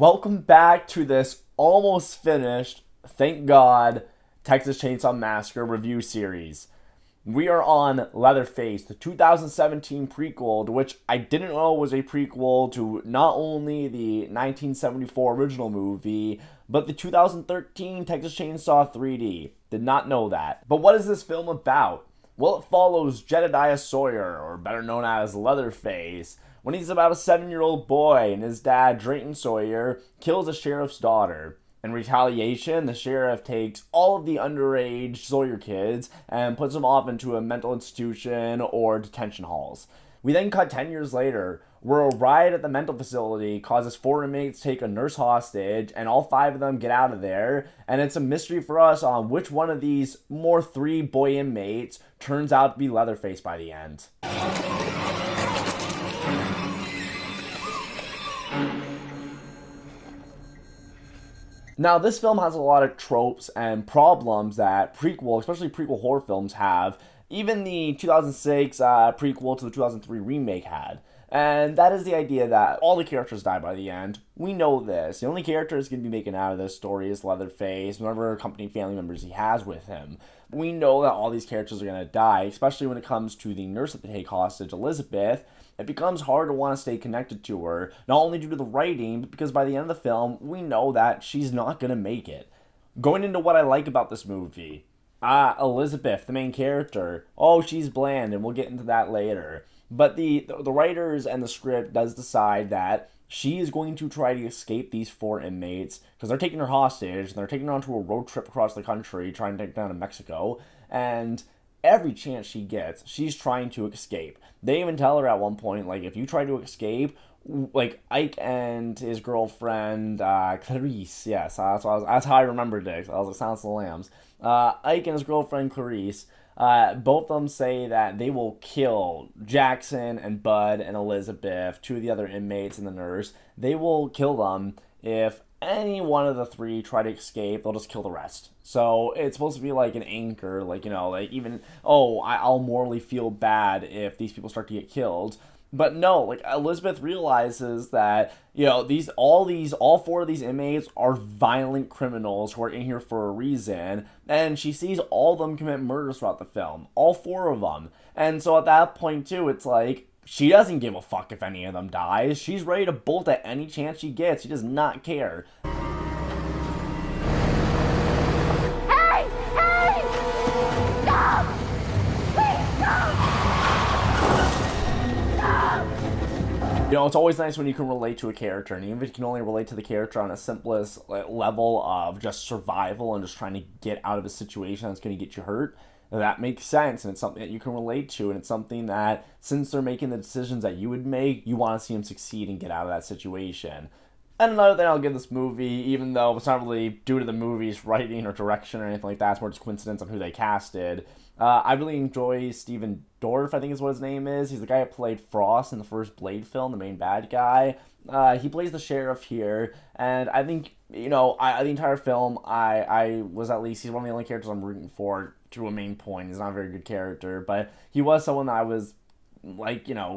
Welcome back to this almost finished, thank God, Texas Chainsaw Massacre review series. We are on Leatherface, the 2017 prequel, to which I didn't know was a prequel to not only the 1974 original movie, but the 2013 Texas Chainsaw 3D. Did not know that. But what is this film about? Well, it follows Jedediah Sawyer, or better known as Leatherface, when he's about a 7-year-old boy and his dad, Drayton Sawyer, kills a sheriff's daughter. In retaliation, the sheriff takes all of the underage Sawyer kids and puts them off into a mental institution or detention halls. We then cut 10 years later, where a riot at the mental facility causes 4 inmates to take a nurse hostage, and all 5 of them get out of there, and it's a mystery for us on which one of these 3 boy inmates turns out to be Leatherface by the end. Now, this film has a lot of tropes and problems that especially prequel horror films have. Even the 2006 prequel to the 2003 remake had. And that is the idea that all the characters die by the end. We know this. The only characters going to be making out of this story is Leatherface, whatever company family members he has with him. We know that all these characters are going to die, especially when it comes to the nurse that they take hostage, Elizabeth. It becomes hard to want to stay connected to her, not only due to the writing, but because by the end of the film, we know that she's not going to make it. Going into what I like about this movie. Elizabeth, the main character. Oh, she's bland, and we'll get into that later. But the writers and the script does decide that she is going to try to escape these 4 inmates, because they're taking her hostage, and they're taking her onto a road trip across the country, trying to take down to Mexico, and every chance she gets, she's trying to escape. They even tell her at one point, like, if you try to escape, like, Ike and his girlfriend, Clarice, yes, that's how I remembered it. I was like, Silence of the Lambs. Ike and his girlfriend, Clarice, both of them say that they will kill Jackson and Bud and Elizabeth, 2 of the other inmates and the nurse. They will kill them if any one of the 3 try to escape. They'll just kill the rest. So it's supposed to be like an anchor, like, I'll morally feel bad if these people start to get killed. But no, like, Elizabeth realizes that, all 4 of these inmates are violent criminals who are in here for a reason, and she sees all of them commit murders throughout the film. All 4 of them. And so at that point, too, it's like, she doesn't give a fuck if any of them dies. She's ready to bolt at any chance she gets. She does not care. Hey! Hey! Stop! Please stop! It's always nice when you can relate to a character, and even if you can only relate to the character on a simplest level of just survival and just trying to get out of a situation that's going to get you hurt, that makes sense, and it's something that you can relate to, and it's something that, since they're making the decisions that you would make, you want to see them succeed and get out of that situation. And another thing I'll give this movie, even though it's not really due to the movie's writing or direction or anything like that, it's more just coincidence on who they casted. I really enjoy Steven Dorff, I think is what his name is. He's the guy that played Frost in the first Blade film, the main bad guy. He plays the sheriff here, and I think, the entire film, he's one of the only characters I'm rooting for to a main point. He's not a very good character, but he was someone that I was,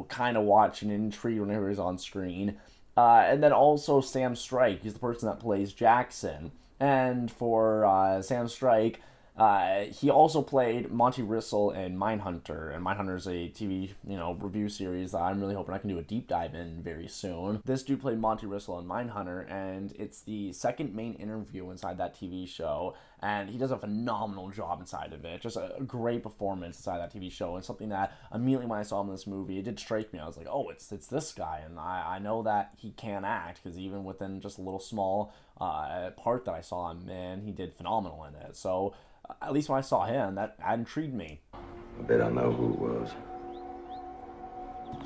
kind of watching and intrigued whenever he was on screen. And then also Sam Strike, he's the person that plays Jackson. And for Sam Strike, he also played Monty Rissel in Mindhunter, and Mindhunter is a TV, review series that I'm really hoping I can do a deep dive in very soon. This dude played Monty Rissel in Mindhunter, and it's the second main interview inside that TV show, and he does a phenomenal job inside of it. Just a great performance inside that TV show, and something that immediately when I saw him in this movie, it did strike me. I was like, oh, it's this guy, and I know that he can act, because even within just a little small part that I saw him in, he did phenomenal in it. So at least when I saw him, that intrigued me. I bet I know who it was.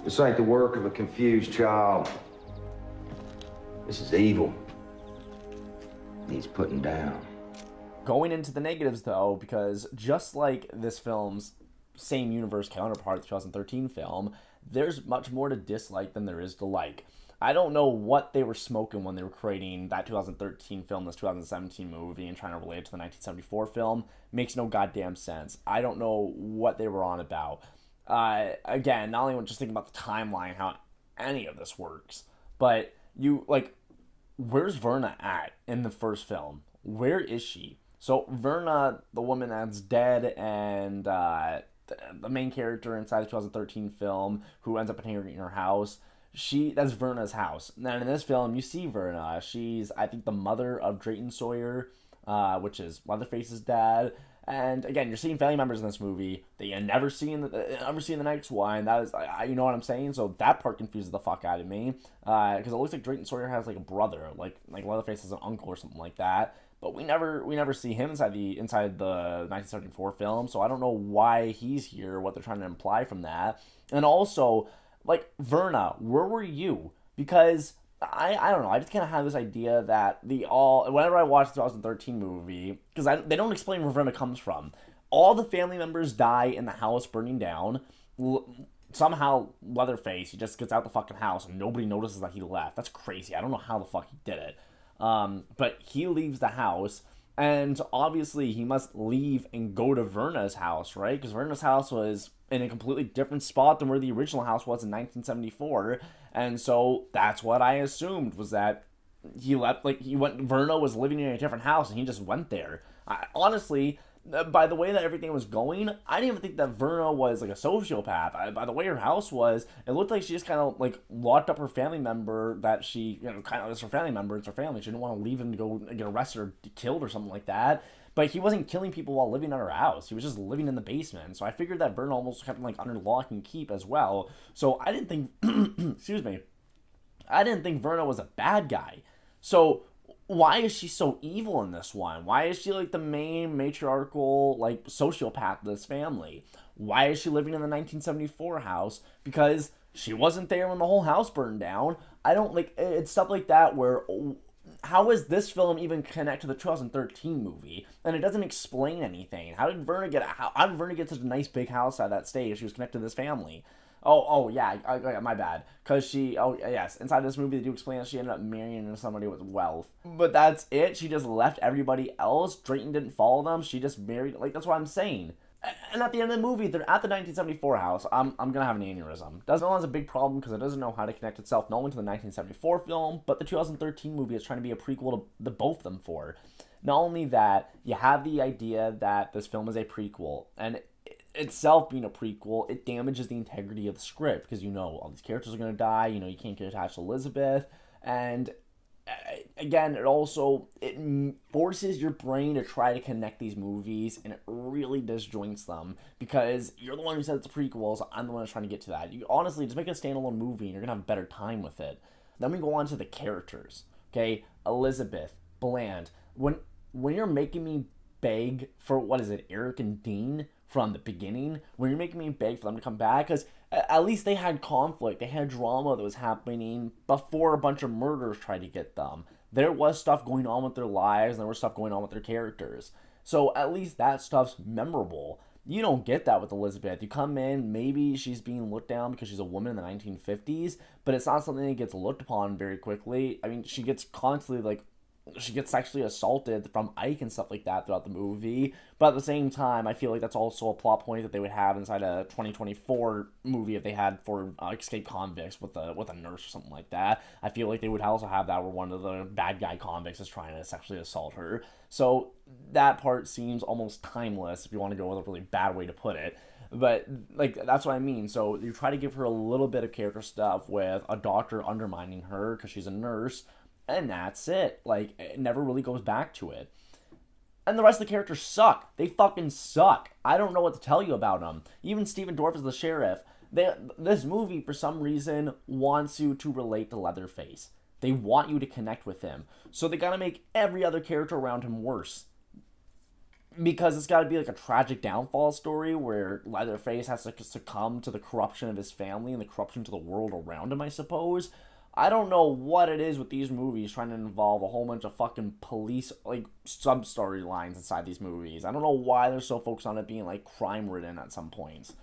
This ain't the work of a confused child. This is evil. Needs putting down. Going into the negatives, though, because just like this film's same universe counterpart, the 2013 film, there's much more to dislike than there is to like. I don't know what they were smoking when they were creating that 2013 film, this 2017 movie, and trying to relate it to the 1974 film. Makes no goddamn sense. I don't know what they were on about. Again, not only just thinking about the timeline, how any of this works, but where's Verna at in the first film? Where is she? So Verna, the woman that's dead, and the main character inside the 2013 film who ends up inheriting her house, that's Verna's house. And in this film, you see Verna. She's, I think, the mother of Drayton Sawyer, which is Leatherface's dad. And again, you're seeing family members in this movie that you never see in the next one. That is, you know what I'm saying. So that part confuses the fuck out of me, because it looks like Drayton Sawyer has like a brother, like Leatherface has an uncle or something like that. But we never see him inside the 1974 film. So I don't know why he's here, what they're trying to imply from that. And also, like, Verna, where were you? Because I don't know. I just kind of have this idea that whenever I watch the 2013 movie, because they don't explain where Verna comes from. All the family members die in the house burning down. Somehow Leatherface, he just gets out the fucking house and nobody notices that he left. That's crazy. I don't know how the fuck he did it. But he leaves the house, and obviously he must leave and go to Verna's house, right? Because Verna's house was in a completely different spot than where the original house was in 1974. And so that's what I assumed, was that he left, like, Verna was living in a different house and he just went there. Honestly, by the way that everything was going, I didn't even think that Verna was like a sociopath. By the way her house was, it looked like she just kind of like locked up her family member that she, kind of, it's her family member, it's her family. She didn't want to leave him to go get arrested or killed or something like that. But he wasn't killing people while living at her house. He was just living in the basement. So I figured that Verna almost kept him like under lock and keep as well. So I didn't think, excuse me, I didn't think Verna was a bad guy. So why is she so evil in this one? Why is she like the main matriarchal, like, sociopath of this family? Why is she living in the 1974 house? Because she wasn't there when the whole house burned down. I don't, like, it's stuff like that where, how is this film even connect to the 2013 movie? And it doesn't explain anything. How did Verna get such a nice big house at that stage? She was connected to this family. Oh yeah, my bad. Because yes, inside this movie they do explain that she ended up marrying somebody with wealth. But that's it. She just left everybody else. Drayton didn't follow them. She just married, like, that's what I'm saying. And at the end of the movie, they're at the 1974 house. I'm gonna have an aneurysm. Doesn't has a big problem because it doesn't know how to connect itself not only to the 1974 film, but the 2013 movie is trying to be a prequel to the both of them for. Not only that, you have the idea that this film is a prequel, and itself being a prequel, it damages the integrity of the script, because all these characters are going to die, you can't get attached to Elizabeth, and again, it forces your brain to try to connect these movies, and it really disjoints them, because you're the one who said it's a prequel, so I'm the one who's trying to get to that. You honestly, just make it a standalone movie, and you're going to have a better time with it. Then we go on to the characters, okay? Elizabeth, Bland, when you're making me beg for, Eric and Dean from the beginning, when you're making me beg for them to come back, because at least they had conflict, they had drama that was happening before a bunch of murders tried to get them. There was stuff going on with their lives, and there was stuff going on with their characters. So at least that stuff's memorable. You don't get that with Elizabeth. You come in, maybe she's being looked down because she's a woman in the 1950s, but it's not something that gets looked upon very quickly. I mean, she gets constantly, she gets sexually assaulted from Ike and stuff like that throughout the movie, but at the same time, I feel like that's also a plot point that they would have inside a 2024 movie if they had for escaped convicts with a nurse or something like that. I feel like they would also have that where one of the bad guy convicts is trying to sexually assault her. So that part seems almost timeless, if you want to go with a really bad way to put it. But, that's what I mean. So you try to give her a little bit of character stuff with a doctor undermining her because she's a nurse, and that's it. It never really goes back to it. And the rest of the characters suck. They fucking suck. I don't know what to tell you about them. Even Stephen Dorff as the sheriff. This movie, for some reason, wants you to relate to Leatherface. They want you to connect with him. So they gotta make every other character around him worse. Because it's gotta be a tragic downfall story where Leatherface has to succumb to the corruption of his family and the corruption to the world around him, I suppose. I don't know what it is with these movies trying to involve a whole bunch of fucking police, sub-story lines inside these movies. I don't know why they're so focused on it being, crime-ridden at some points.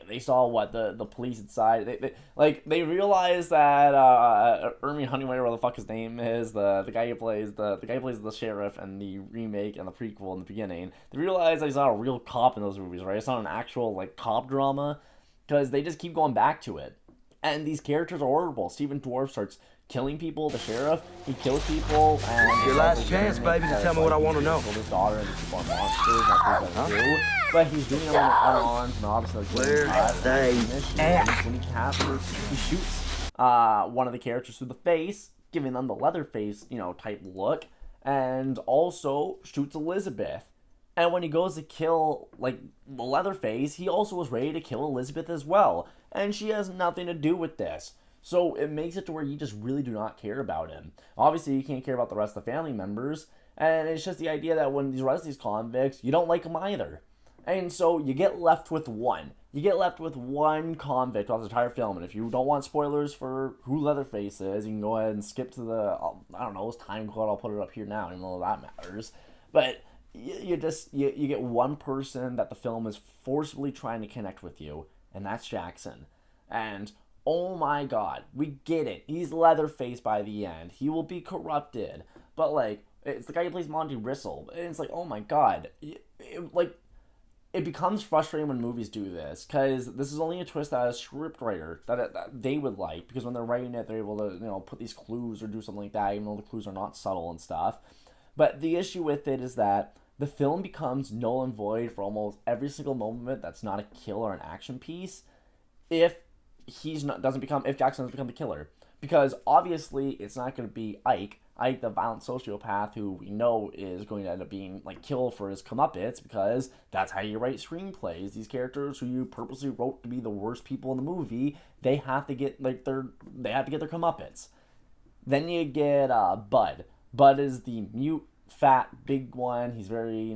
They saw the police inside. They realized that Ernie Honeywell, whatever the fuck his name is, the guy who plays the sheriff in the remake and the prequel in the beginning. They realized that he's not a real cop in those movies, right? It's not an actual cop drama, because they just keep going back to it. And these characters are horrible. Stephen Dorff starts killing people. The sheriff, he kills people, and Your last chance, baby, to tell me what I want to know. Killed his daughter, and these people are monsters. That's what he's gonna do. But he's doing it on unarmed, and obviously Where they at? when he captures, he shoots one of the characters through the face, giving them the Leatherface, type look, and also shoots Elizabeth. And when he goes to kill, the Leatherface, he also was ready to kill Elizabeth as well. And she has nothing to do with this. So it makes it to where you just really do not care about him. Obviously, you can't care about the rest of the family members. And it's just the idea that when you arrest these convicts, you don't like them either. And so you get left with one. You get left with one convict off the entire film. And if you don't want spoilers for who Leatherface is, you can go ahead and skip to the, this time code. I'll put it up here now, even though that matters. But you get one person that the film is forcibly trying to connect with you, and that's Jackson. And oh my god, we get it. He's Leatherface by the end. He will be corrupted. But it's the guy who plays Monty Rissel. And it's oh my god. It becomes frustrating when movies do this, because this is only a twist that a scriptwriter that they would like, because when they're writing it, they're able to put these clues or do something like that, even though the clues are not subtle and stuff. But the issue with it is that the film becomes null and void for almost every single moment that's not a kill or an action piece if Jackson doesn't become the killer. Because obviously it's not going to be Ike, the violent sociopath who we know is going to end up being killed for his comeuppance, because that's how you write screenplays. These characters who you purposely wrote to be the worst people in the movie, they have to get their comeuppance. Then you get Bud. Bud is the mute, fat, big one. He's very,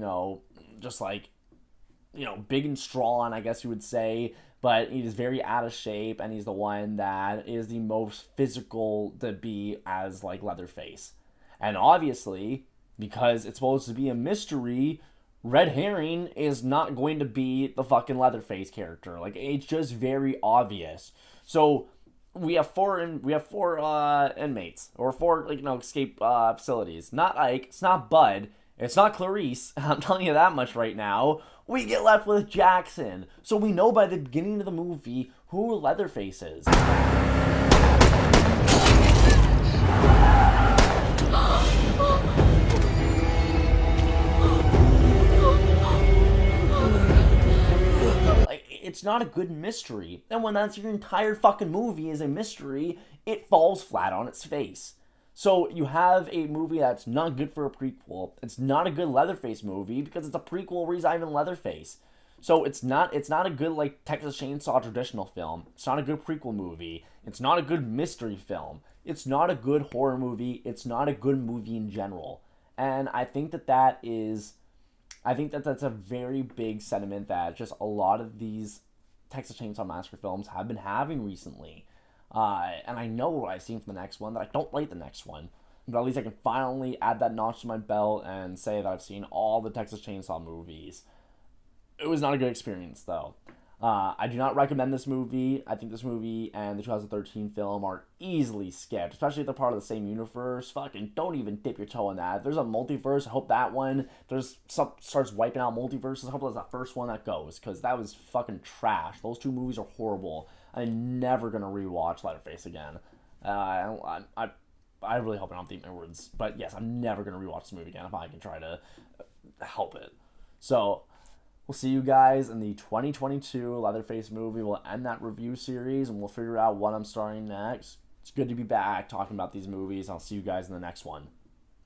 big and strong, I guess you would say, but he is very out of shape, and he's the one that is the most physical to be as Leatherface. And obviously, because it's supposed to be a mystery, Red Herring is not going to be the fucking Leatherface character. It's just very obvious. So we have four inmates, or four escape facilities. Not Ike, it's not Bud, it's not Clarice. I'm telling you that much right now. We get left with Jackson. So we know by the beginning of the movie who Leatherface is. It's not a good mystery. And when that's your entire fucking movie is a mystery, it falls flat on its face. So you have a movie that's not good for a prequel. It's not a good Leatherface movie because it's a prequel where he's not even Leatherface. So it's not a good Texas Chainsaw traditional film. It's not a good prequel movie. It's not a good mystery film. It's not a good horror movie. It's not a good movie in general. And I think that's a very big sentiment that just a lot of these Texas Chainsaw Massacre films have been having recently. And I know what I've seen from the next one, that I don't like the next one. But at least I can finally add that notch to my belt and say that I've seen all the Texas Chainsaw movies. It was not a good experience, though. I do not recommend this movie. I think this movie and the 2013 film are easily skipped, especially if they're part of the same universe. Fucking don't even dip your toe in that. If there's a multiverse, I hope that one starts wiping out multiverses. I hope that's the first one that goes, because that was fucking trash. Those two movies are horrible. I'm never gonna rewatch Leatherface again. I really hope I don't think my words, but yes, I'm never gonna rewatch this movie again if I can try to help it. So we'll see you guys in the 2022 Leatherface movie. We'll end that review series, and we'll figure out what I'm starting next. It's good to be back talking about these movies. I'll see you guys in the next one.